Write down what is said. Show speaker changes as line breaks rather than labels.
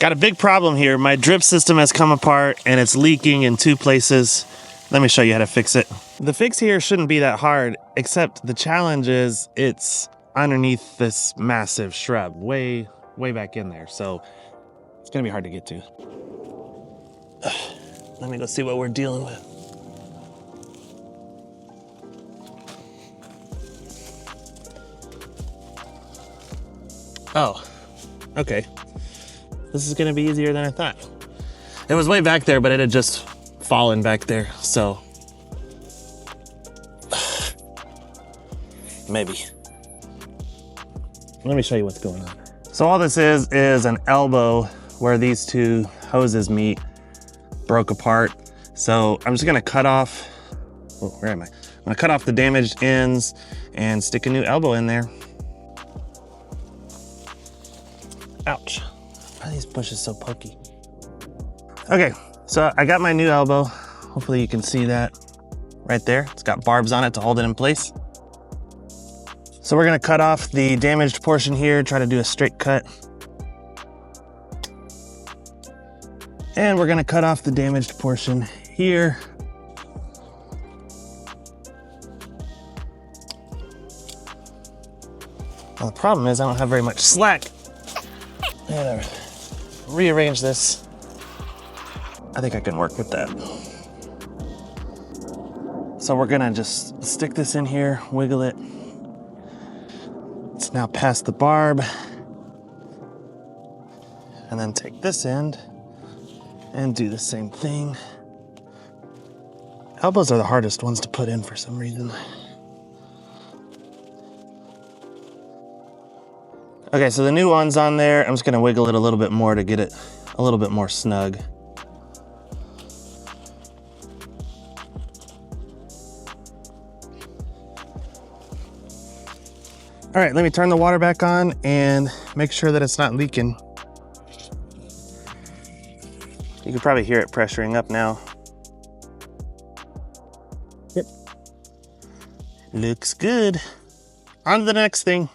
Got a big problem here. My drip system has come apart and it's leaking in 2 places. Let me show you how to fix it. The fix here shouldn't be that hard, except the challenge is it's underneath this massive shrub, way back in there. So it's gonna be hard to get to. Let me go see what we're dealing with. Oh, okay. This is gonna be easier than I thought. It was way back there, but it had just fallen back there, so. Maybe. Let me show you what's going on. So all this is an elbow where these 2 hoses meet, broke apart. So I'm just gonna cut off, oh, where am I? I'm gonna cut off the damaged ends and stick a new elbow in there. Ouch. Why are these bushes so pokey? Okay, so I got my new elbow. Hopefully you can see that right there. It's got barbs on it to hold it in place. So we're gonna cut off the damaged portion here, try to do a straight cut. And we're gonna cut off the damaged portion here. Well, the problem is I don't have very much slack. I gotta rearrange this. I think I can work with that. So we're gonna just stick this in here, wiggle it. It's now past the barb. And then take this end and do the same thing. Elbows are the hardest ones to put in for some reason. Okay, so the new one's on there. I'm just gonna wiggle it a little bit more to get it a little bit more snug. All right, let me turn the water back on and make sure that it's not leaking. You can probably hear it pressuring up now. Yep. Looks good. On to the next thing.